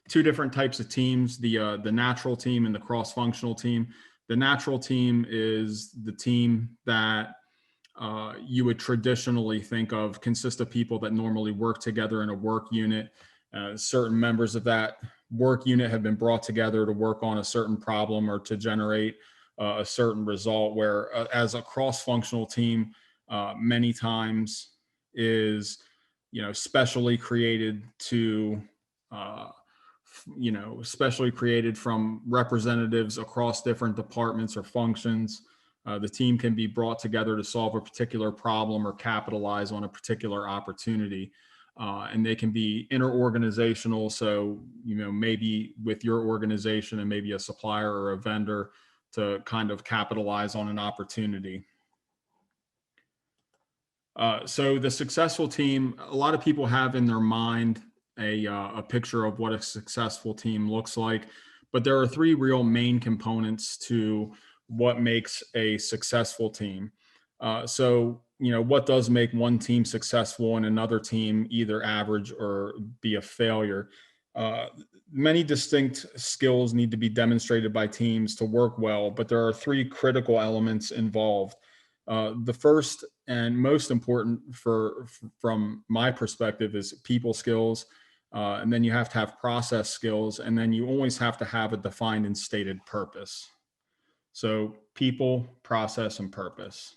two different types of teams, the natural team and the cross-functional team. The natural team is the team that you would traditionally think of consist of people that normally work together in a work unit. Certain members of that work unit have been brought together to work on a certain problem or to generate a certain result, where as a cross-functional team, many times is, specially created to, specially created from representatives across different departments or functions. The team can be brought together to solve a particular problem or capitalize on a particular opportunity. And they can be interorganizational. So, maybe with your organization and maybe a supplier or a vendor to kind of capitalize on an opportunity. So the successful team, a lot of people have in their mind a picture of what a successful team looks like, but there are three real main components to what makes a successful team. So, what does make one team successful and another team either average or be a failure? Uh, Many distinct skills need to be demonstrated by teams to work well, but there are three critical elements involved. The first and most important from my perspective is people skills. And then you have to have process skills, and then you always have to have a defined and stated purpose. So people, process, and purpose.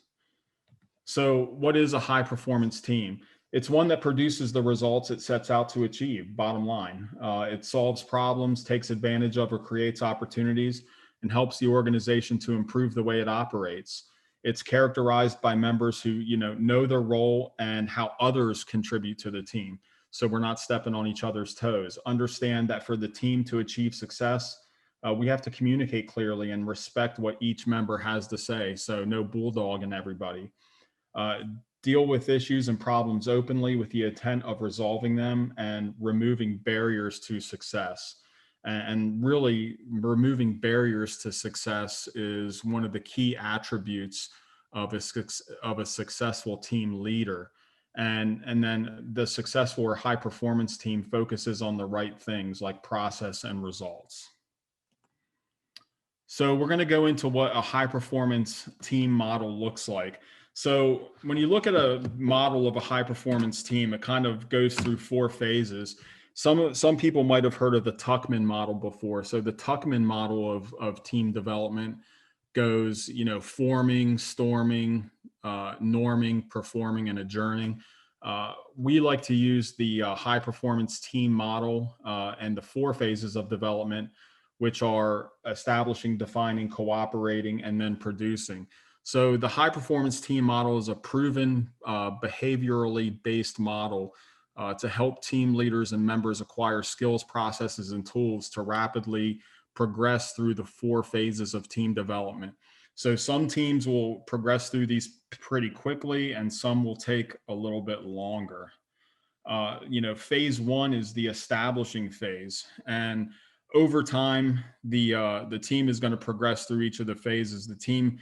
So what is a high performance team? It's one that produces the results it sets out to achieve, bottom line. It solves problems, takes advantage of or creates opportunities, and helps the organization to improve the way it operates. It's characterized by members who, know their role and how others contribute to the team. So we're not stepping on each other's toes. Understand that for the team to achieve success, we have to communicate clearly and respect what each member has to say. So no bulldogging everybody. Uh, Deal with issues and problems openly with the intent of resolving them and removing barriers to success. And really, removing barriers to success is one of the key attributes of a successful team leader. And then the successful or high performance team focuses on the right things like process and results. So we're going to go into what a high performance team model looks like. So when you look at a model of a high performance team, it kind of goes through four phases. Some people might have heard of the Tuckman model before. So the Tuckman model of team development goes, forming, storming, norming, performing, and adjourning. We like to use the high performance team model and the four phases of development, which are establishing, defining, cooperating, and then producing. So the high performance team model is a proven behaviorally based model to help team leaders and members acquire skills, processes, and tools to rapidly progress through the four phases of team development. So some teams will progress through these pretty quickly and some will take a little bit longer. Phase one is the establishing phase, and over time, the team is going to progress through each of the phases. The team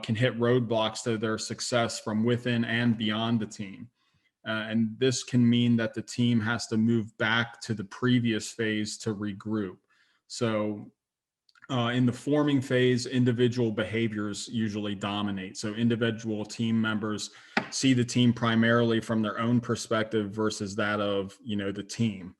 can hit roadblocks to their success from within and beyond the team. And this can mean that the team has to move back to the previous phase to regroup. So in the forming phase, individual behaviors usually dominate. So individual team members see the team primarily from their own perspective versus that of, the team.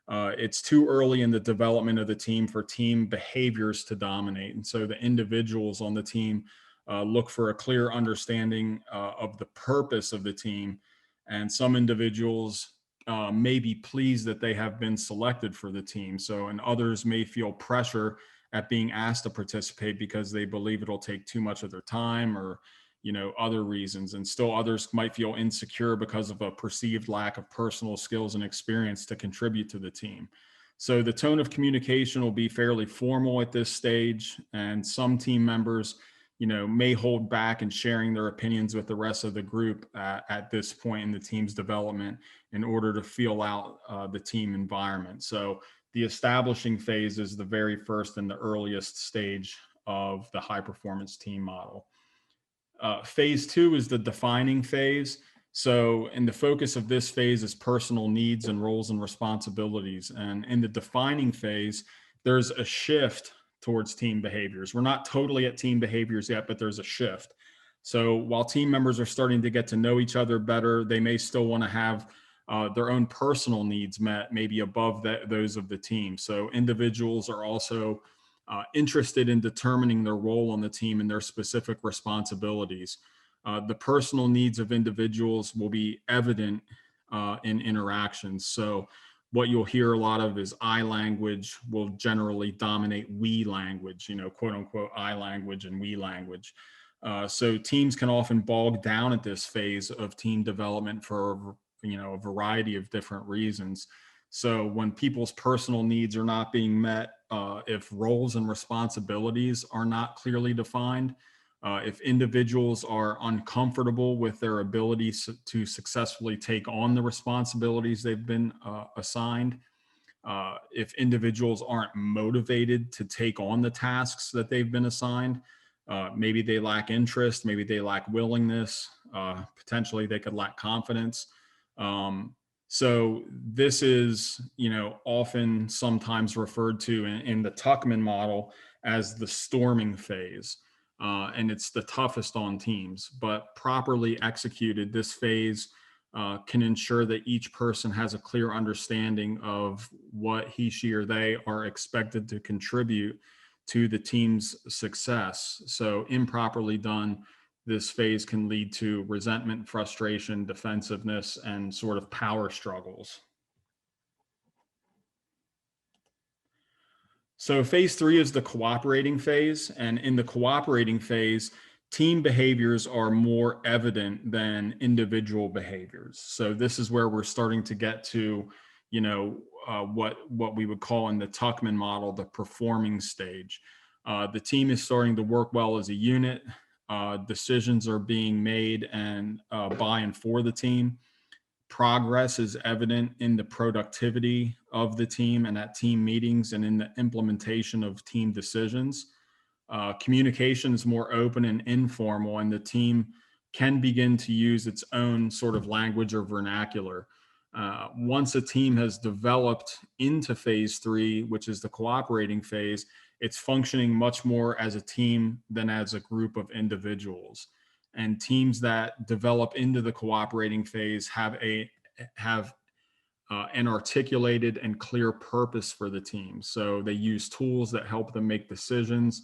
It's too early in the development of the team for team behaviors to dominate. And so the individuals on the team look for a clear understanding of the purpose of the team. And some individuals may be pleased that they have been selected for the team. So, and others may feel pressure at being asked to participate because they believe it'll take too much of their time or, other reasons. And still others might feel insecure because of a perceived lack of personal skills and experience to contribute to the team. So the tone of communication will be fairly formal at this stage, and some team members, may hold back in sharing their opinions with the rest of the group at this point in the team's development in order to feel out the team environment. So the establishing phase is the very first and the earliest stage of the high performance team model. Phase two is the defining phase. So, and the focus of this phase is personal needs and roles and responsibilities. And in the defining phase, there's a shift towards team behaviors. We're not totally at team behaviors yet, but there's a shift. So, while team members are starting to get to know each other better, they may still want to have their own personal needs met, maybe above those of the team. So, individuals are also interested in determining their role on the team and their specific responsibilities. The personal needs of individuals will be evident in interactions. So, what you'll hear a lot of is I language will generally dominate we language, quote unquote I language and we language. So, teams can often bog down at this phase of team development for a variety of different reasons. So, when people's personal needs are not being met, if roles and responsibilities are not clearly defined, if individuals are uncomfortable with their ability to successfully take on the responsibilities they've been assigned, if individuals aren't motivated to take on the tasks that they've been assigned, maybe they lack interest, maybe they lack willingness, potentially they could lack confidence. So this is, often sometimes referred to in the Tuckman model as the storming phase. And it's the toughest on teams, but properly executed, this phase can ensure that each person has a clear understanding of what he, she, or they are expected to contribute to the team's success. So, improperly done, this phase can lead to resentment, frustration, defensiveness, and sort of power struggles. So phase three is the cooperating phase. And in the cooperating phase, team behaviors are more evident than individual behaviors. So this is where we're starting to get to, what we would call in the Tuckman model, the performing stage. The team is starting to work well as a unit. Decisions are being made and by and for the team. Progress is evident in the productivity of the team and at team meetings and in the implementation of team decisions. Communication is more open and informal, and the team can begin to use its own sort of language or vernacular. Once a team has developed into phase three, which is the cooperating phase, it's functioning much more as a team than as a group of individuals. And teams that develop into the cooperating phase have an articulated and clear purpose for the team. So they use tools that help them make decisions.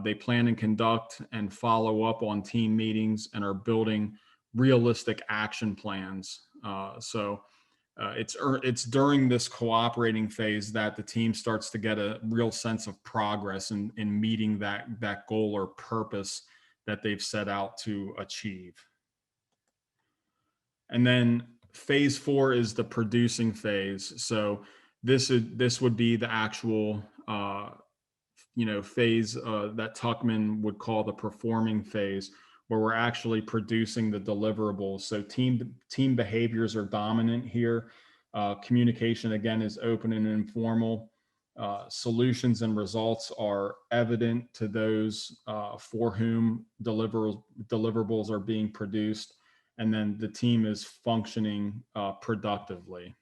They plan and conduct and follow up on team meetings and are building realistic action plans. It's during this cooperating phase that the team starts to get a real sense of progress in meeting that goal or purpose that they've set out to achieve. And then phase four is the producing phase. So this would be the actual phase that Tuckman would call the performing phase, where we're actually producing the deliverables. So team behaviors are dominant here. Communication again is open and informal. Solutions and results are evident to those for whom deliverables are being produced, and then the team is functioning productively.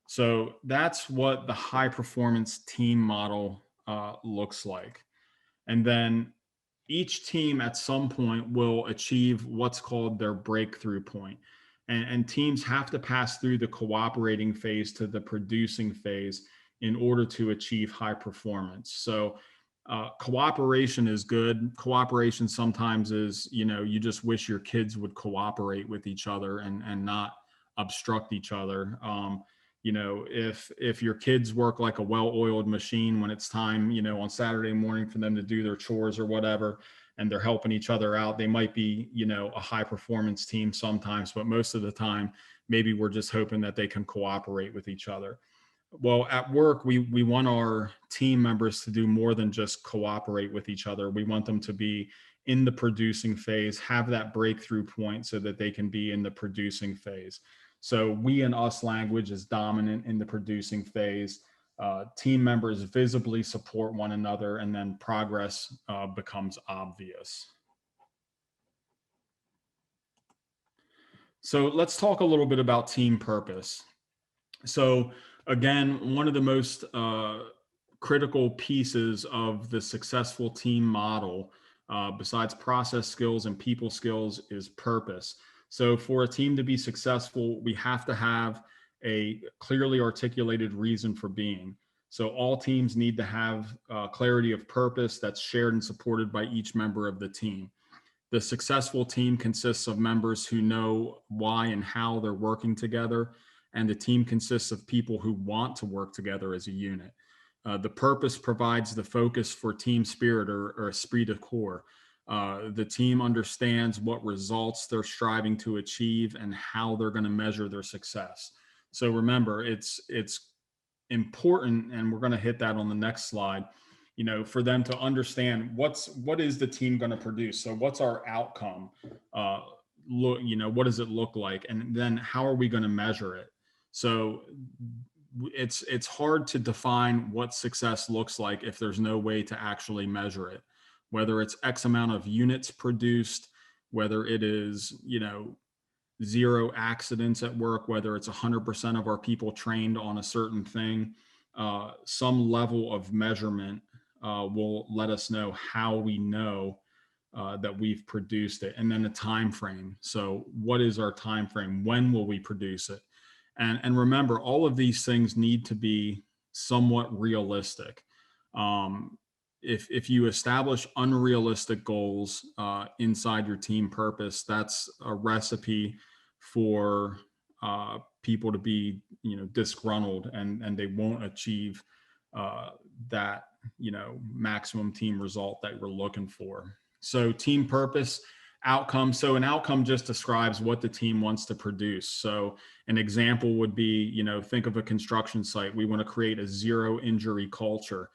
So that's what the high performance team model looks like. And then each team at some point will achieve what's called their breakthrough point. And teams have to pass through the cooperating phase to the producing phase in order to achieve high performance. So cooperation is good. Cooperation sometimes is, you just wish your kids would cooperate with each other and not obstruct each other. If your kids work like a well-oiled machine when it's time, on Saturday morning for them to do their chores or whatever, and they're helping each other out, they might be, a high performance team sometimes, but most of the time, maybe we're just hoping that they can cooperate with each other. Well, at work, we want our team members to do more than just cooperate with each other. We want them to be in the producing phase, have that breakthrough point so that they can be in the producing phase. So we and us language is dominant in the producing phase. Team members visibly support one another, and then progress becomes obvious. So let's talk a little bit about team purpose. So again, one of the most critical pieces of the successful team model, besides process skills and people skills, is purpose. So for a team to be successful, we have to have a clearly articulated reason for being. So all teams need to have clarity of purpose that's shared and supported by each member of the team. The successful team consists of members who know why and how they're working together, and the team consists of people who want to work together as a unit. The purpose provides the focus for team spirit, or esprit de corps. The team understands what results they're striving to achieve and how they're going to measure their success. So remember, it's important, and we're going to hit that on the next slide, for them to understand what is the team going to produce. So what's our outcome? What does it look like? And then how are we going to measure it? So it's hard to define what success looks like if there's no way to actually measure it, whether it's X amount of units produced, whether it is, zero accidents at work, whether it's 100% of our people trained on a certain thing. Some level of measurement will let us know how we know that we've produced it. And then a time frame. So what is our time frame? When will we produce it? And remember, all of these things need to be somewhat realistic. If you establish unrealistic goals inside your team purpose, that's a recipe for people to be, disgruntled, and they won't achieve that, maximum team result that we're looking for. So team purpose, outcome. So an outcome just describes what the team wants to produce. So an example would be, think of a construction site. We want to create a zero injury culture,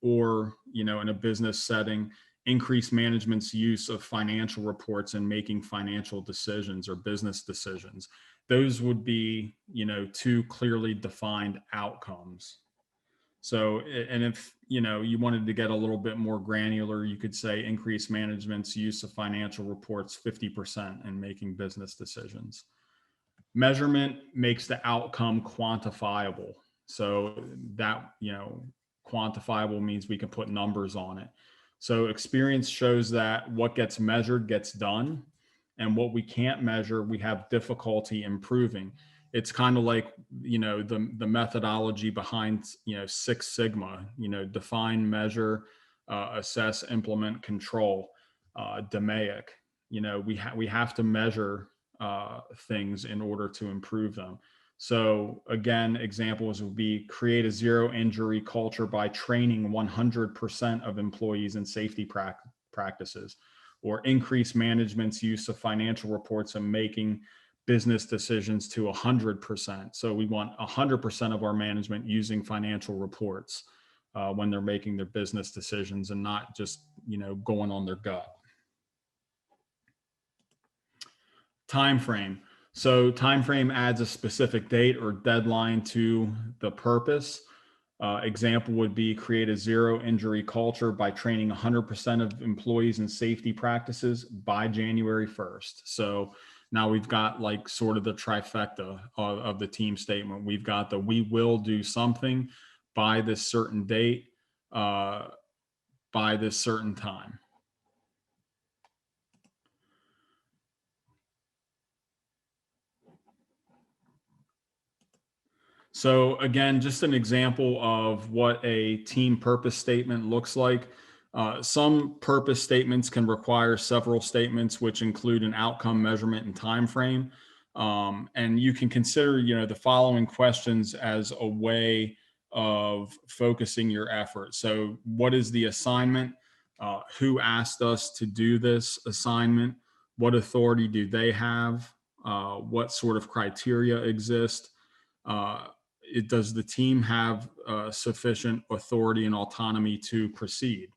or, in a business setting, increase management's use of financial reports and making financial decisions or business decisions. Those would be, two clearly defined outcomes. So, and if, you wanted to get a little bit more granular, you could say increase management's use of financial reports 50% in making business decisions. Measurement makes the outcome quantifiable. So that, quantifiable means we can put numbers on it. So experience shows that what gets measured gets done, and what we can't measure, we have difficulty improving. It's kind of like, the methodology behind, Six Sigma, define, measure, assess, implement, control, DMAIC. We have to measure things in order to improve them. So again, examples would be create a zero injury culture by training 100% of employees in safety practices, or increase management's use of financial reports and making business decisions to 100%. So we want 100% of our management using financial reports when they're making their business decisions, and not just, going on their gut. Time frame. So time frame adds a specific date or deadline to the purpose. Example would be create a zero injury culture by training 100% of employees in safety practices by January 1st. So now we've got like sort of the trifecta of the team statement. We've got the we will do something by this certain date, by this certain time. So again, just an example of what a team purpose statement looks like. Some purpose statements can require several statements, which include an outcome, measurement, and time frame. And you can consider, the following questions as a way of focusing your effort. So what is the assignment? Who asked us to do this assignment? What authority do they have? What sort of criteria exist? Does the team have sufficient authority and autonomy to proceed?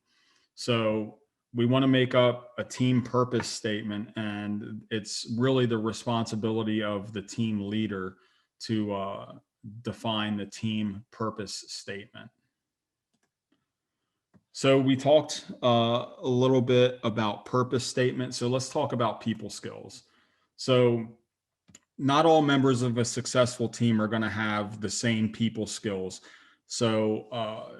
So we want to make up a team purpose statement, and it's really the responsibility of the team leader to define the team purpose statement. So we talked a little bit about purpose statement. So let's talk about people skills. So not all members of a successful team are going to have the same people skills. So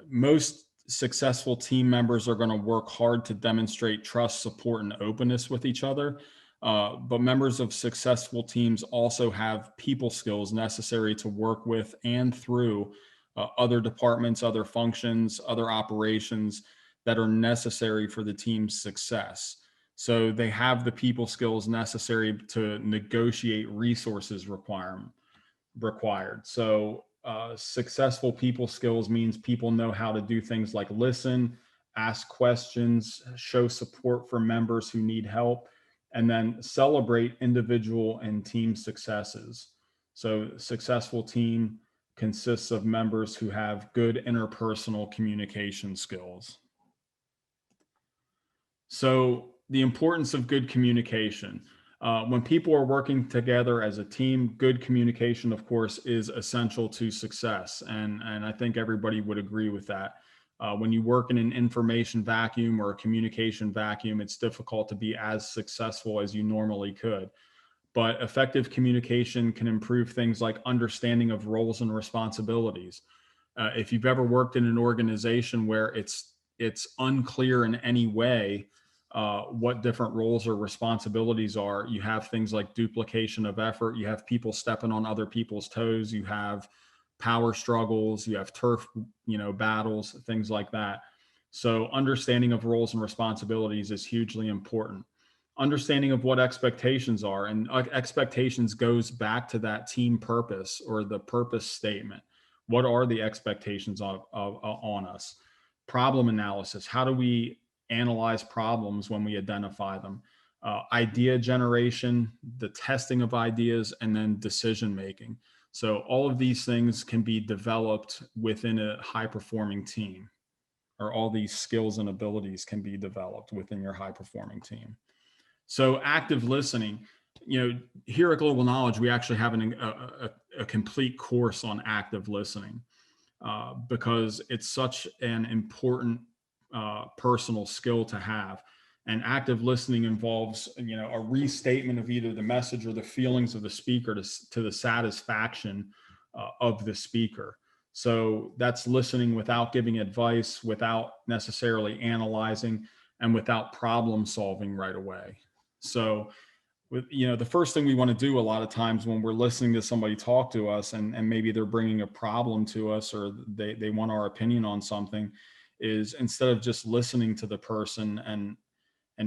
most successful team members are going to work hard to demonstrate trust, support, and openness with each other. But members of successful teams also have people skills necessary to work with and through other departments, other functions, other operations that are necessary for the team's success. So they have the people skills necessary to negotiate resources required. So successful people skills means people know how to do things like listen, ask questions, show support for members who need help, and then celebrate individual and team successes. So successful team consists of members who have good interpersonal communication skills. So the importance of good communication. When people are working together as a team, good communication, of course, is essential to success. And I think everybody would agree with that. When you work in an information vacuum or a communication vacuum, it's difficult to be as successful as you normally could. But effective communication can improve things like understanding of roles and responsibilities. If you've ever worked in an organization where it's unclear in any way what different roles or responsibilities are, you have things like duplication of effort, you have people stepping on other people's toes, you have power struggles, you have turf, battles, things like that. So understanding of roles and responsibilities is hugely important. Understanding of what expectations are, and expectations goes back to that team purpose or the purpose statement. What are the expectations on us? Problem analysis. How do we analyze problems when we identify them? Idea generation, the testing of ideas, and then decision making. So all of these things can be developed within a high performing team, or all these skills and abilities can be developed within your high performing team. So active listening, here at Global Knowledge, we actually have a complete course on active listening because it's such an important personal skill to have. And active listening involves, a restatement of either the message or the feelings of the speaker to the satisfaction of the speaker. So that's listening without giving advice, without necessarily analyzing, and without problem solving right away. So the first thing we want to do a lot of times when we're listening to somebody talk to us and maybe they're bringing a problem to us, or they want our opinion on something, is instead of just listening to the person and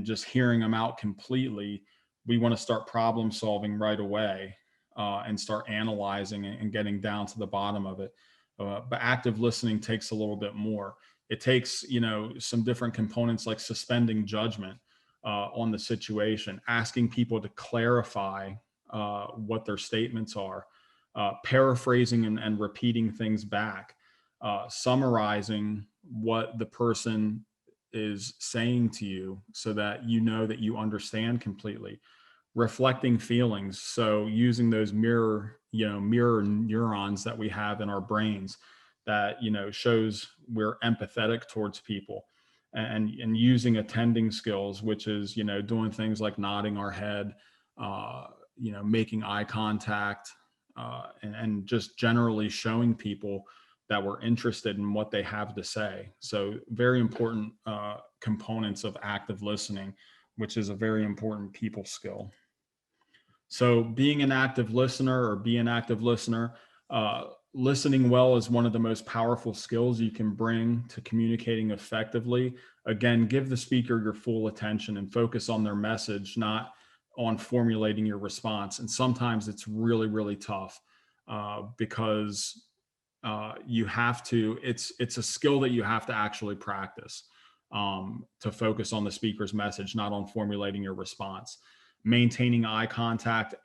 just hearing them out completely, we want to start problem solving right away and start analyzing and getting down to the bottom of it. But active listening takes a little bit more. It takes, some different components like suspending judgment on the situation, asking people to clarify what their statements are, paraphrasing and repeating things back, summarizing what the person is saying to you so that you know that you understand completely, reflecting feelings. So using those mirror neurons that we have in our brains that, shows we're empathetic towards people, and using attending skills, which is, doing things like nodding our head, making eye contact, and just generally showing people that we're interested in what they have to say. So very important components of active listening, which is a very important people skill. So being an active listener or be an active listener, listening well is one of the most powerful skills you can bring to communicating effectively. Again, give the speaker your full attention and focus on their message, not on formulating your response. And sometimes it's really, really tough because you have to, it's a skill that you have to actually practice to focus on the speaker's message, not on formulating your response. Maintaining eye contact,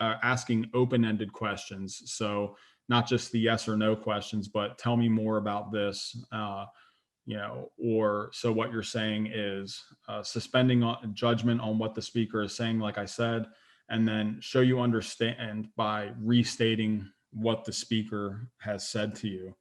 asking open-ended questions. So not just the yes or no questions, but tell me more about this, or so what you're saying is, suspending judgment on what the speaker is saying, like I said, and then show you understand by restating what the speaker has said to you.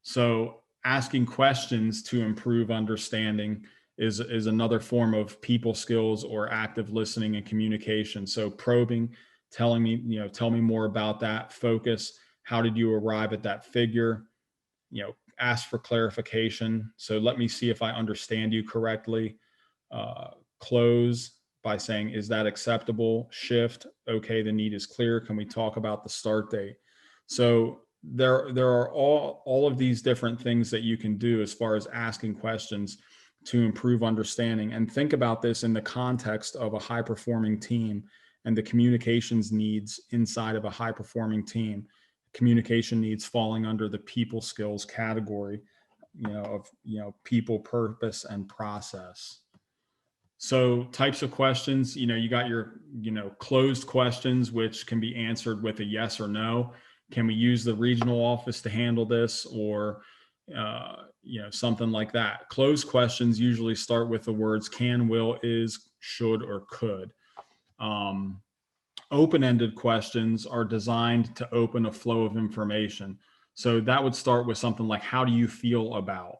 So asking questions to improve understanding is another form of people skills or active listening and communication. So probing, telling me, tell me more about that. Focus. How did you arrive at that figure? Ask for clarification. So let me see if I understand you correctly. Close by saying, is that acceptable? Shift. Okay, the need is clear. Can we talk about the start date? So there are all of these different things that you can do as far as asking questions to improve understanding. And think about this in the context of a high performing team and the communications needs inside of a high performing team. Communication needs falling under the people skills category, of people, purpose, and process. So types of questions, you got your, closed questions, which can be answered with a yes or no. Can we use the regional office to handle this, or something like that? Closed questions usually start with the words can, will, is, should, or could. Open-ended questions are designed to open a flow of information. So that would start with something like, how do you feel about?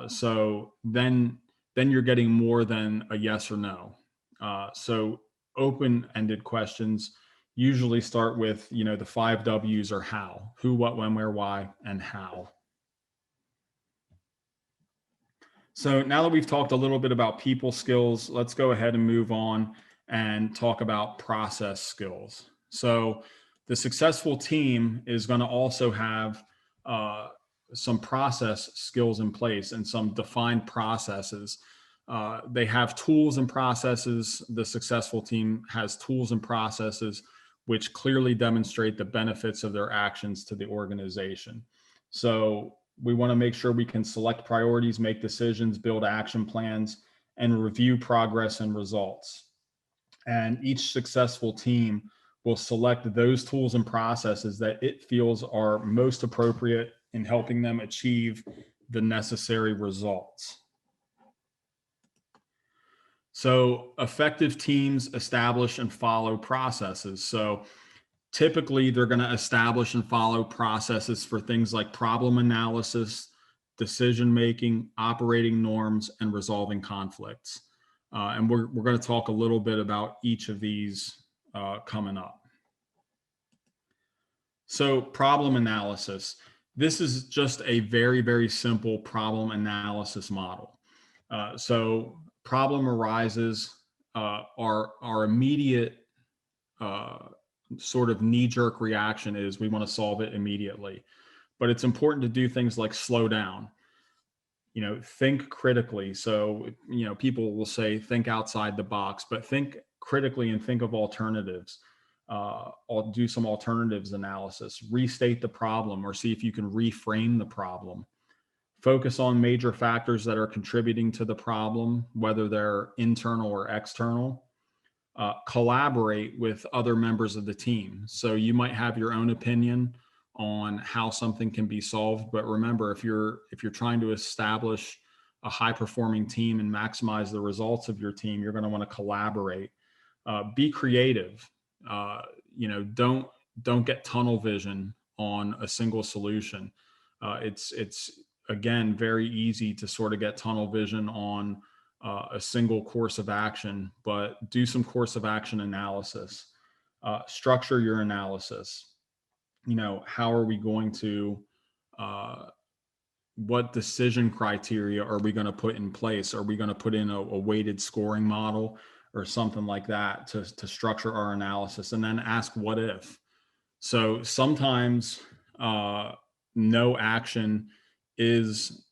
So then you're getting more than a yes or no. So open-ended questions usually start with, the 5 W's, or how: who, what, when, where, why, and how. So now that we've talked a little bit about people skills, let's go ahead and move on and talk about process skills. So the successful team is going to also have some process skills in place and some defined processes. They have tools and processes. The successful team has tools and processes which clearly demonstrate the benefits of their actions to the organization. So we want to make sure we can select priorities, make decisions, build action plans, and review progress and results. And each successful team will select those tools and processes that it feels are most appropriate in helping them achieve the necessary results. So effective teams establish and follow processes. So typically they're going to establish and follow processes for things like problem analysis, decision making, operating norms, and resolving conflicts. And we're going to talk a little bit about each of these coming up. So problem analysis. This is just a very, very simple problem analysis model. So problem arises, our immediate sort of knee-jerk reaction is we want to solve it immediately. But it's important to do things like slow down, think critically. So, people will say think outside the box, but think critically and think of alternatives. I'll do some alternatives analysis, restate the problem, or see if you can reframe the problem. Focus on major factors that are contributing to the problem, whether they're internal or external. Collaborate with other members of the team. So you might have your own opinion on how something can be solved, but remember, if you're trying to establish a high performing team and maximize the results of your team, you're going to want to collaborate. Be creative. Don't get tunnel vision on a single solution. It's again very easy to sort of get tunnel vision on a single course of action, but do some course of action analysis. Structure your analysis. How are we going to, what decision criteria are we going to put in place? Are we going to put in a weighted scoring model or something like that to structure our analysis? And then ask what if. So sometimes no action is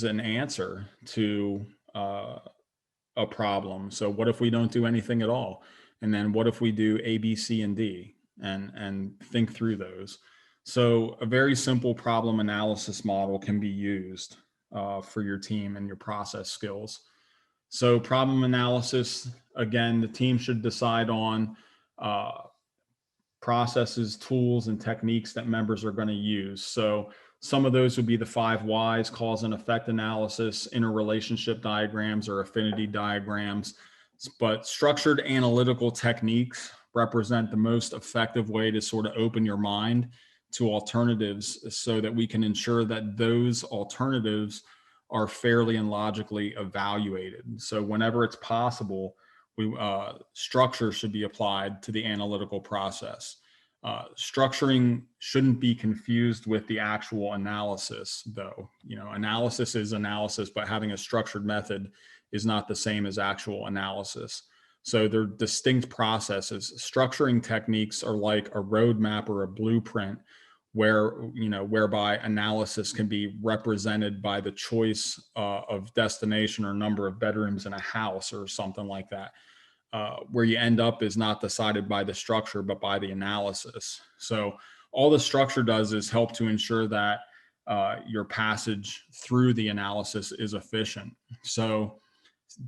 an answer to a problem. So what if we don't do anything at all? And then what if we do A, B, C, and D, and think through those? So a very simple problem analysis model can be used for your team and your process skills. So problem analysis, again, the team should decide on processes, tools, and techniques that members are going to use. So some of those would be the 5 whys: cause and effect analysis, interrelationship diagrams, or affinity diagrams. But structured analytical techniques represent the most effective way to sort of open your mind to alternatives so that we can ensure that those alternatives are fairly and logically evaluated. So whenever it's possible, structure should be applied to the analytical process. Structuring shouldn't be confused with the actual analysis, though. Analysis is analysis, but having a structured method is not the same as actual analysis. So they're distinct processes. Structuring techniques are like a roadmap or a blueprint whereby analysis can be represented by the choice of destination or number of bedrooms in a house or something like that. Where you end up is not decided by the structure, but by the analysis. So all the structure does is help to ensure that your passage through the analysis is efficient. So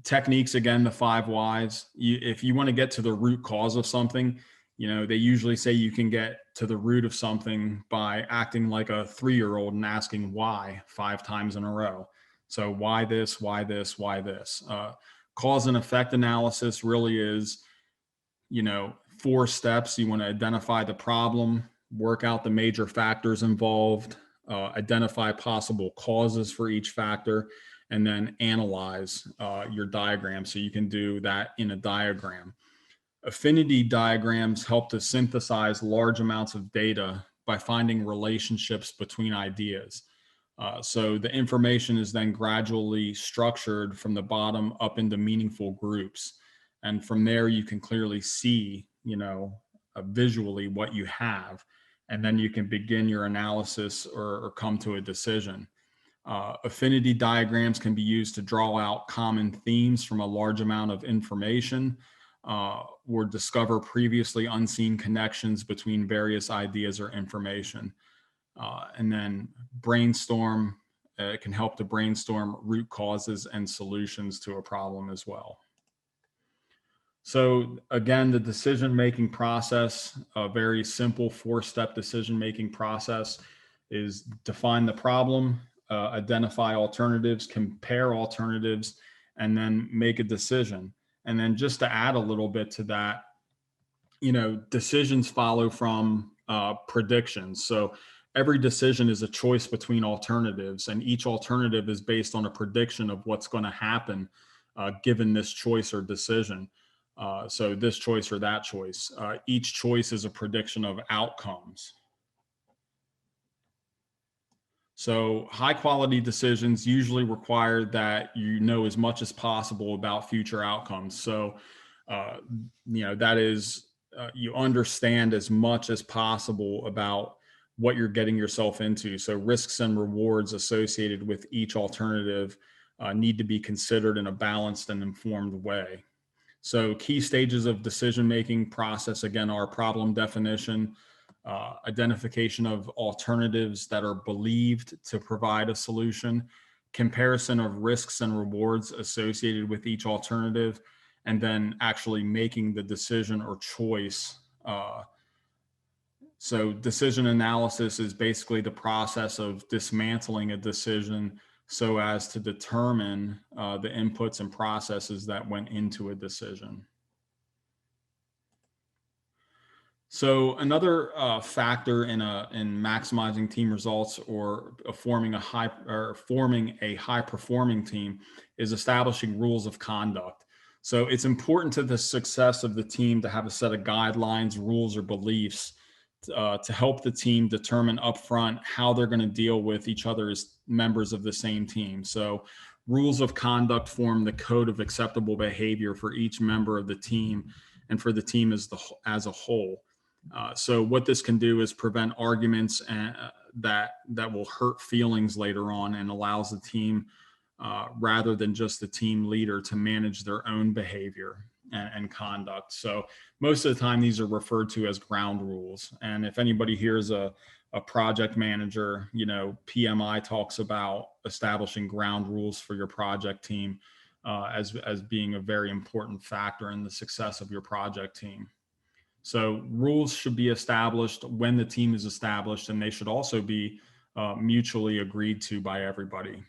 techniques, again, the 5 whys. If you want to get to the root cause of something, they usually say you can get to the root of something by acting like a 3-year-old and asking why 5 times in a row. So why this, why this, why this? Cause and effect analysis really is, 4 steps. You want to identify the problem, work out the major factors involved, identify possible causes for each factor, and then analyze your diagram. So you can do that in a diagram. Affinity diagrams help to synthesize large amounts of data by finding relationships between ideas. So the information is then gradually structured from the bottom up into meaningful groups. And from there, you can clearly see, visually what you have. And then you can begin your analysis or come to a decision. Affinity diagrams can be used to draw out common themes from a large amount of information, or discover previously unseen connections between various ideas or information. And then brainstorm, it can help to brainstorm root causes and solutions to a problem as well. So again, the decision-making process, a very simple 4-step decision-making process, is define the problem, identify alternatives, compare alternatives, and then make a decision. And then just to add a little bit to that, decisions follow from predictions. So every decision is a choice between alternatives, and each alternative is based on a prediction of what's going to happen given this choice or decision. So this choice or that choice. Each choice is a prediction of outcomes. So high quality decisions usually require that you know as much as possible about future outcomes. So, that is, you understand as much as possible about what you're getting yourself into. So risks and rewards associated with each alternative need to be considered in a balanced and informed way. So key stages of decision-making process, again, are problem definition, identification of alternatives that are believed to provide a solution, comparison of risks and rewards associated with each alternative, and then actually making the decision or choice. So decision analysis is basically the process of dismantling a decision so as to determine the inputs and processes that went into a decision. So another factor in maximizing team results or forming a high performing team is establishing rules of conduct. So it's important to the success of the team to have a set of guidelines, rules, or beliefs to help the team determine upfront how they're going to deal with each other as members of the same team. So rules of conduct form the code of acceptable behavior for each member of the team and for the team as a whole. So what this can do is prevent arguments that will hurt feelings later on, and allows the team, rather than just the team leader, to manage their own behavior and conduct. So most of the time, these are referred to as ground rules. And if anybody here is a project manager, PMI talks about establishing ground rules for your project team as being a very important factor in the success of your project team. So rules should be established when the team is established, and they should also be mutually agreed to by everybody.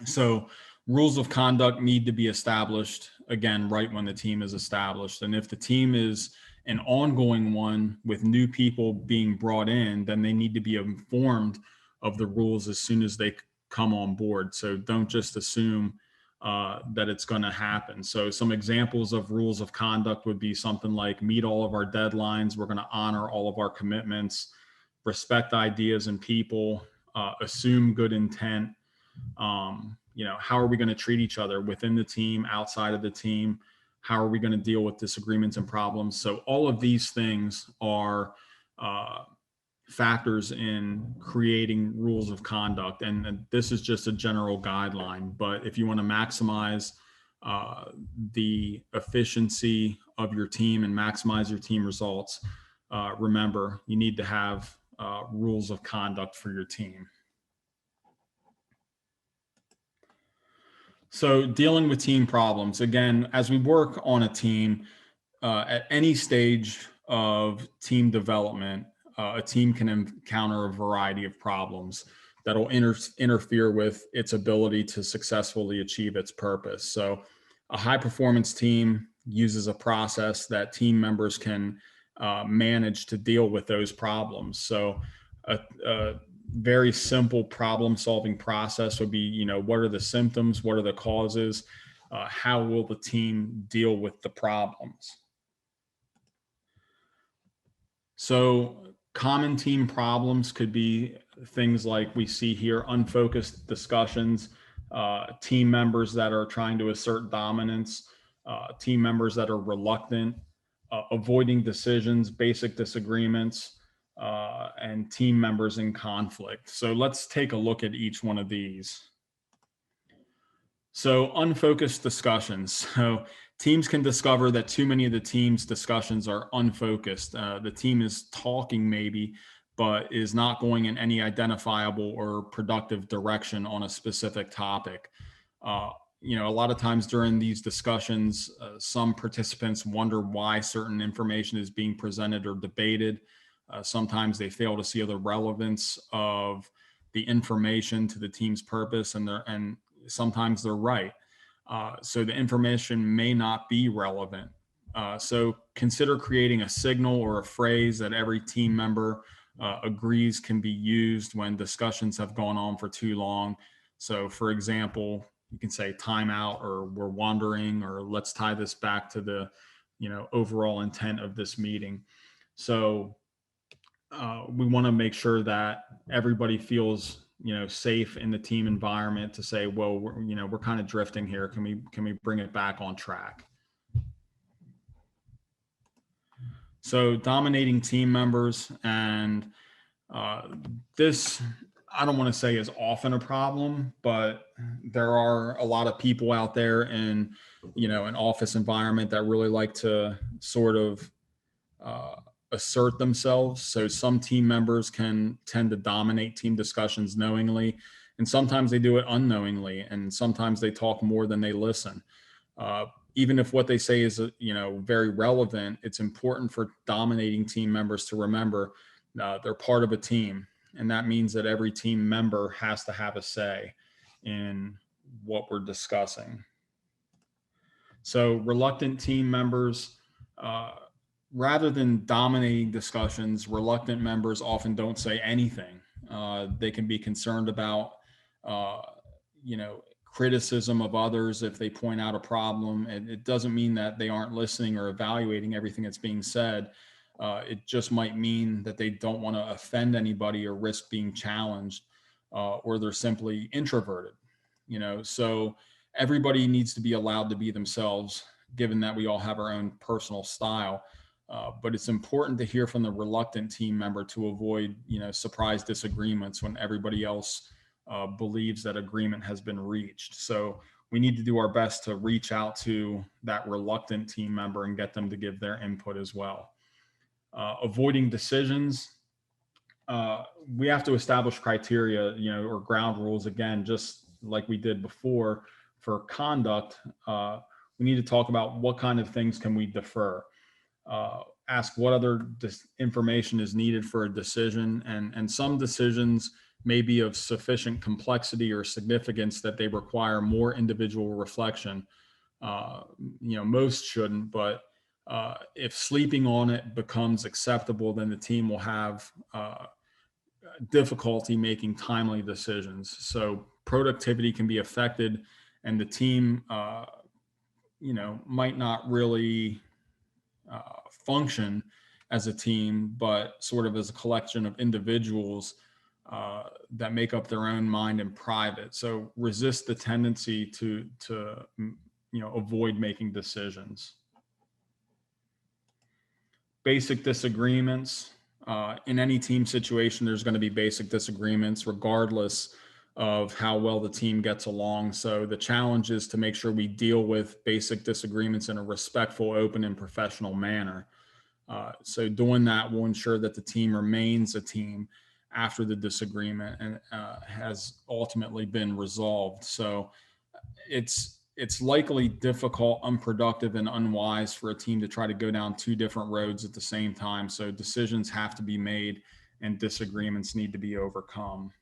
So rules of conduct need to be established, again, right when the team is established. And if the team is an ongoing one with new people being brought in, then they need to be informed of the rules as soon as they come on board. So don't just assume that it's going to happen. So some examples of rules of conduct would be something like meet all of our deadlines. We're going to honor all of our commitments, respect ideas and people, assume good intent. How are we going to treat each other within the team, outside of the team? How are we going to deal with disagreements and problems? So all of these things are factors in creating rules of conduct. And this is just a general guideline, but if you want to maximize the efficiency of your team and maximize your team results, remember, you need to have rules of conduct for your team. So dealing with team problems, again, as we work on a team, at any stage of team development, a team can encounter a variety of problems that'll interfere with its ability to successfully achieve its purpose. So a high performance team uses a process that team members can manage to deal with those problems. So a very simple problem solving process would be, what are the symptoms? What are the causes? How will the team deal with the problems? So common team problems could be things like we see here: unfocused discussions, team members that are trying to assert dominance, team members that are reluctant, avoiding decisions, basic disagreements, and team members in conflict. So let's take a look at each one of these. So unfocused discussions. So teams can discover that too many of the team's discussions are unfocused. The team is talking maybe, but is not going in any identifiable or productive direction on a specific topic. A lot of times during these discussions, some participants wonder why certain information is being presented or debated. Sometimes they fail to see the relevance of the information to the team's purpose, and sometimes they're right. So the information may not be relevant. So consider creating a signal or a phrase that every team member agrees can be used when discussions have gone on for too long. So for example, you can say timeout, or we're wandering, or let's tie this back to the overall intent of this meeting. So we want to make sure that everybody feels safe in the team environment to say, well, we're kind of drifting here. Can we bring it back on track? So dominating team members, and this, I don't want to say is often a problem, but there are a lot of people out there in an office environment that really like to sort of assert themselves. So some team members can tend to dominate team discussions knowingly, and sometimes they do it unknowingly, and sometimes they talk more than they listen. Even if what they say is very relevant, it's important for dominating team members to remember they're part of a team, and that means that every team member has to have a say in what we're discussing. So reluctant team members, rather than dominating discussions, reluctant members often don't say anything. They can be concerned about, criticism of others if they point out a problem. It doesn't mean that they aren't listening or evaluating everything that's being said. It just might mean that they don't want to offend anybody or risk being challenged, or they're simply introverted. So everybody needs to be allowed to be themselves, given that we all have our own personal style. But it's important to hear from the reluctant team member to avoid, surprise disagreements when everybody else believes that agreement has been reached. So we need to do our best to reach out to that reluctant team member and get them to give their input as well. Avoiding decisions. We have to establish criteria, or ground rules, again, just like we did before for conduct. We need to talk about what kind of things can we defer. Ask what other information is needed for a decision, and some decisions may be of sufficient complexity or significance that they require more individual reflection. Most shouldn't, but if sleeping on it becomes acceptable, then the team will have difficulty making timely decisions. So productivity can be affected and the team, might not really function as a team, but sort of as a collection of individuals that make up their own mind in private. So resist the tendency to avoid making decisions. Basic disagreements. In any team situation, there's going to be basic disagreements regardless of how well the team gets along. So the challenge is to make sure we deal with basic disagreements in a respectful, open, and professional manner. So doing that will ensure that the team remains a team after the disagreement and has ultimately been resolved. So it's likely difficult, unproductive, and unwise for a team to try to go down two different roads at the same time. So decisions have to be made and disagreements need to be overcome.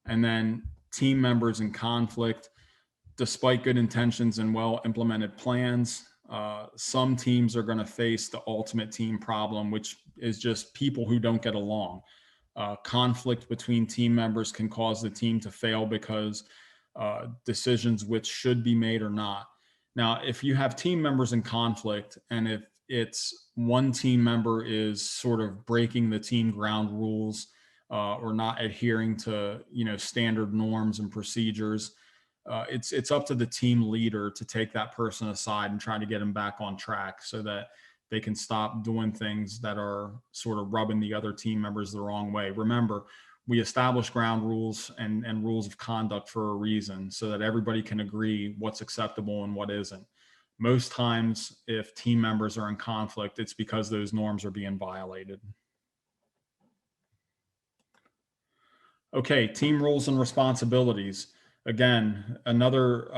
And then team members in conflict, despite good intentions and well implemented plans, some teams are going to face the ultimate team problem, which is just people who don't get along. Conflict between team members can cause the team to fail because decisions which should be made are not. Now, if you have team members in conflict, and if it's one team member is sort of breaking the team ground rules or not adhering to standard norms and procedures, it's up to the team leader to take that person aside and try to get them back on track so that they can stop doing things that are sort of rubbing the other team members the wrong way. Remember, we establish ground rules and rules of conduct for a reason so that everybody can agree what's acceptable and what isn't. Most times, if team members are in conflict, it's because those norms are being violated. Okay, team roles and responsibilities. Again, another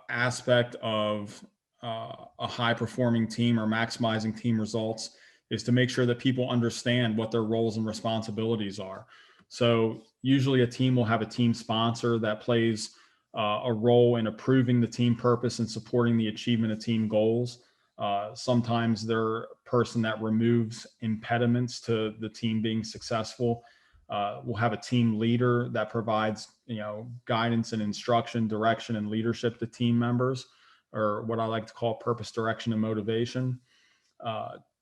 aspect of a high performing team or maximizing team results is to make sure that people understand what their roles and responsibilities are. So usually a team will have a team sponsor that plays a role in approving the team purpose and supporting the achievement of team goals. Sometimes they're a person that removes impediments to the team being successful. We'll have a team leader that provides, guidance and instruction, direction, and leadership to team members, or what I like to call purpose, direction, and motivation.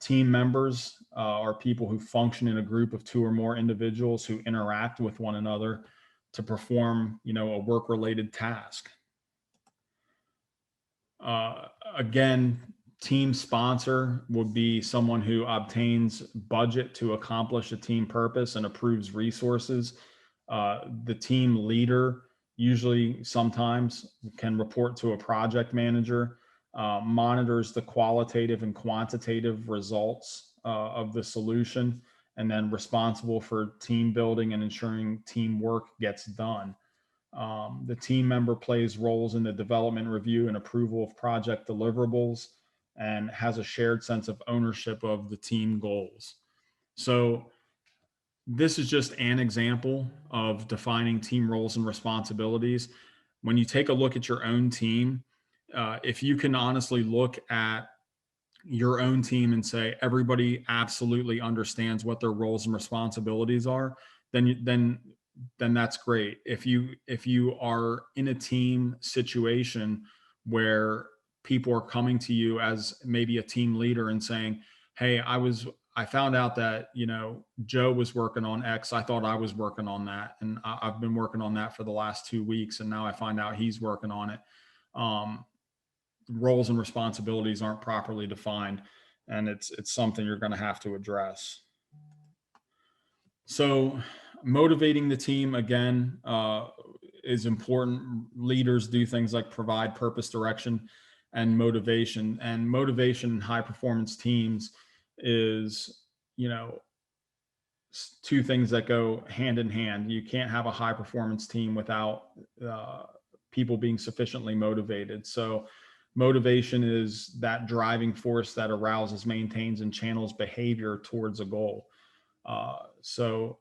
Team members are people who function in a group of two or more individuals who interact with one another to perform, a work-related task. Again, team sponsor would be someone who obtains budget to accomplish a team purpose and approves resources. The team leader usually sometimes can report to a project manager, monitors the qualitative and quantitative results of the solution, and then responsible for team building and ensuring teamwork gets done. The team member plays roles in the development, review, and approval of project deliverables and has a shared sense of ownership of the team goals. So this is just an example of defining team roles and responsibilities. When you take a look at your own team, if you can honestly look at your own team and say everybody absolutely understands what their roles and responsibilities are, then that's great. If you are in a team situation where people are coming to you as maybe a team leader and saying, hey, I found out that Joe was working on X. I thought I was working on that, and I've been working on that for the last 2 weeks, and now I find out he's working on it. Roles and responsibilities aren't properly defined, and it's something you're going to have to address. So motivating the team, again, is important. Leaders do things like provide purpose, direction, and motivation. And motivation in high performance teams is, two things that go hand in hand. You can't have a high performance team without people being sufficiently motivated. So motivation is that driving force that arouses, maintains, and channels behavior towards a goal. So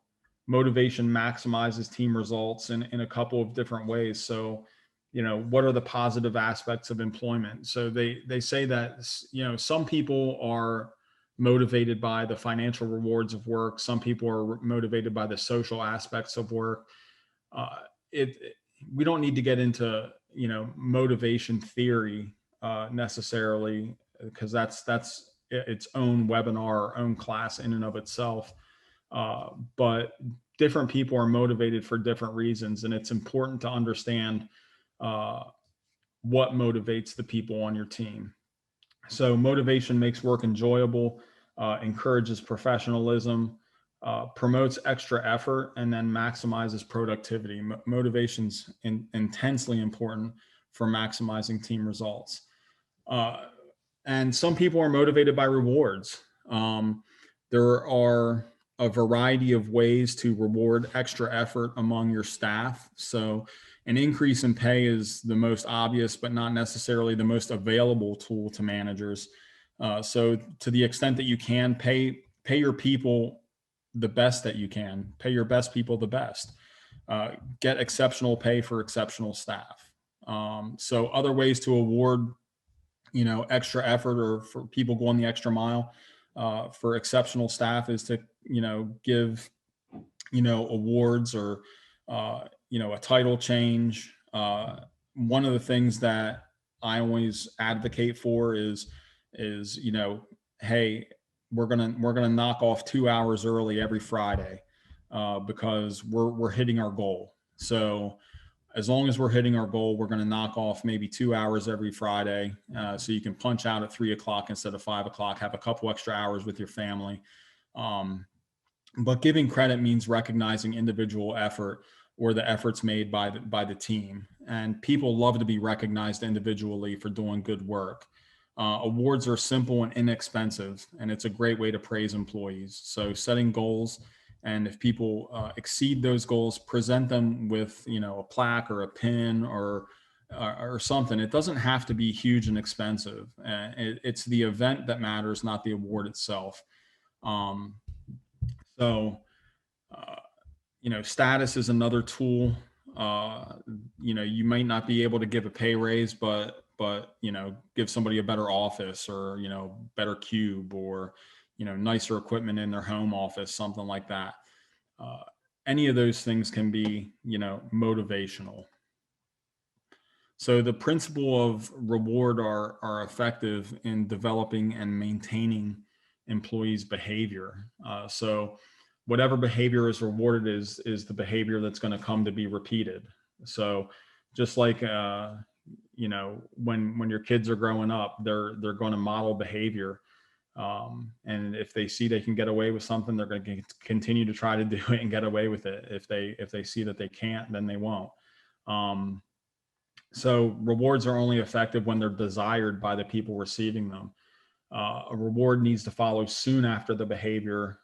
motivation maximizes team results in a couple of different ways. So, what are the positive aspects of employment? So they say that, some people are motivated by the financial rewards of work. Some people are motivated by the social aspects of work. We don't need to get into, motivation theory necessarily, because that's its own webinar, own class in and of itself. But different people are motivated for different reasons, and it's important to understand what motivates the people on your team. So motivation makes work enjoyable, encourages professionalism, promotes extra effort, and then maximizes productivity. Motivation's intensely important for maximizing team results. And some people are motivated by rewards. There are a variety of ways to reward extra effort among your staff. So an increase in pay is the most obvious, but not necessarily the most available tool to managers. So to the extent that you can, pay your people the best that you can, pay your best people the best, get exceptional pay for exceptional staff. So other ways to award, extra effort, or for people going the extra mile for exceptional staff, is to, give, awards, or, a title change. One of the things that I always advocate for is, hey, we're gonna knock off 2 hours early every Friday because we're hitting our goal. So as long as we're hitting our goal, we're going to knock off maybe 2 hours every Friday. So you can punch out at 3 o'clock instead of 5 o'clock, have a couple extra hours with your family. But giving credit means recognizing individual effort or the efforts made by the team. And people love to be recognized individually for doing good work. Awards are simple and inexpensive, and it's a great way to praise employees. So setting goals, and if people exceed those goals, present them with, a plaque or a pin or something. It doesn't have to be huge and expensive. It's the event that matters, not the award itself. So, status is another tool. You might not be able to give a pay raise, but give somebody a better office, or, better cube, or, nicer equipment in their home office, something like that. Any of those things can be, motivational. So the principle of reward are effective in developing and maintaining employees' behavior. So whatever behavior is rewarded is the behavior that's going to come to be repeated. So just like when your kids are growing up, they're going to model behavior. And if they see they can get away with something, they're going to continue to try to do it and get away with it. If they see that they can't, then they won't. So rewards are only effective when they're desired by the people receiving them. A reward needs to follow soon after the behavior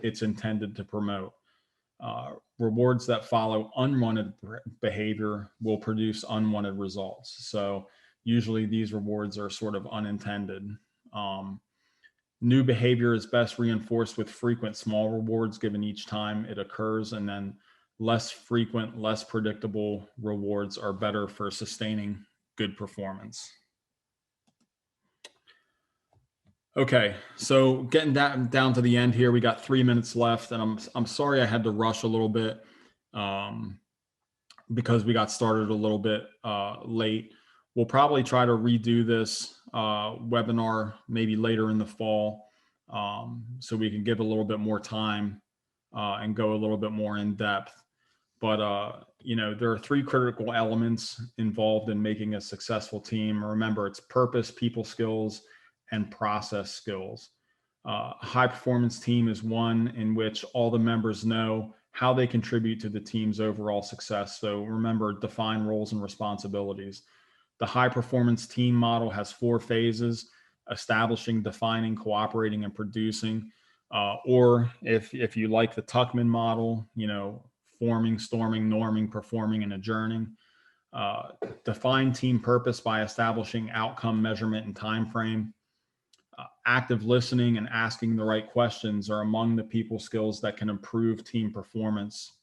it's intended to promote. Rewards that follow unwanted behavior will produce unwanted results. So usually these rewards are sort of unintended. New behavior is best reinforced with frequent small rewards given each time it occurs, and then less frequent, less predictable rewards are better for sustaining good performance. Okay, so getting down to the end here, we got 3 minutes left, and I'm sorry I had to rush a little bit because we got started a little bit late. We'll probably try to redo this webinar maybe later in the fall, so we can give a little bit more time and go a little bit more in depth. But there are 3 critical elements involved in making a successful team. Remember, it's purpose, people skills, and process skills. A high performance team is one in which all the members know how they contribute to the team's overall success. So remember, define roles and responsibilities. The high performance team model has 4 phases: establishing, defining, cooperating, and producing. Or if you like the Tuckman model, forming, storming, norming, performing, and adjourning. Define team purpose by establishing outcome, measurement, and time frame. Active listening and asking the right questions are among the people skills that can improve team performance.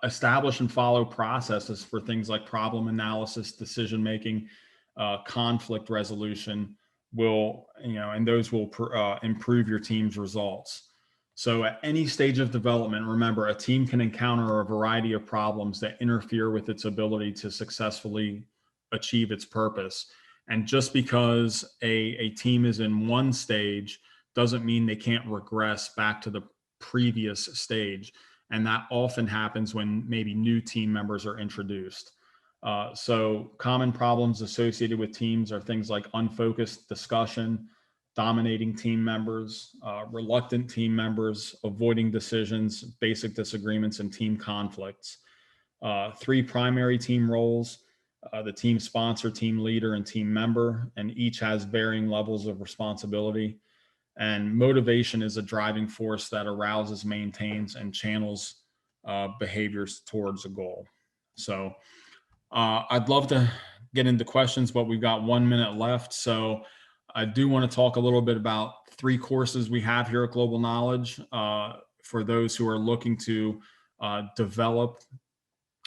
Establish and follow processes for things like problem analysis, decision making, conflict resolution and those will improve your team's results. So at any stage of development, remember, a team can encounter a variety of problems that interfere with its ability to successfully achieve its purpose. And just because a team is in one stage doesn't mean they can't regress back to the previous stage. And that often happens when maybe new team members are introduced. So common problems associated with teams are things like unfocused discussion, dominating team members, reluctant team members, avoiding decisions, basic disagreements, and team conflicts. Three primary team roles: the team sponsor, team leader, and team member, and each has varying levels of responsibility. And motivation is a driving force that arouses, maintains, and channels behaviors towards a goal. So I'd love to get into questions, but we've got 1 minute left. So I do want to talk a little bit about 3 courses we have here at Global Knowledge for those who are looking to develop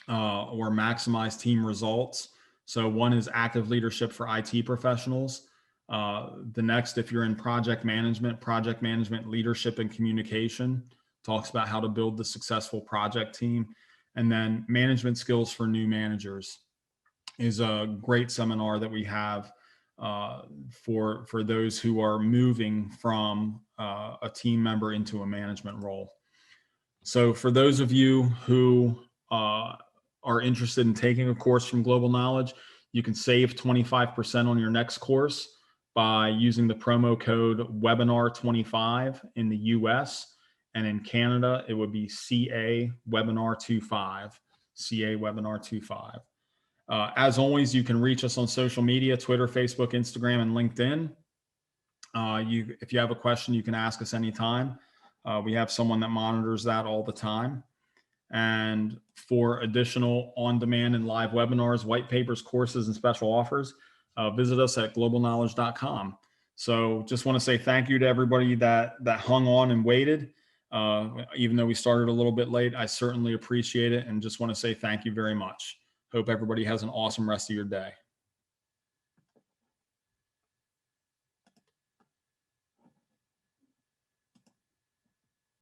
or maximize team results. So one is active leadership for IT professionals. The next, if you're in project management leadership and communication, talks about how to build the successful project team. And then management skills for new managers is a great seminar that we have for those who are moving from a team member into a management role. So for those of you who are interested in taking a course from Global Knowledge, you can save 25% on your next course by using the promo code webinar25 in the US, and in Canada it would be CA webinar25, CA webinar25. As always, you can reach us on social media: Twitter, Facebook, Instagram, and LinkedIn. If you have a question, you can ask us anytime. We have someone that monitors that all the time. And for additional on-demand and live webinars, white papers, courses, and special offers, visit us at globalknowledge.com. So just want to say thank you to everybody that hung on and waited. Even though we started a little bit late, I certainly appreciate it, and just want to say thank you very much. Hope everybody has an awesome rest of your day.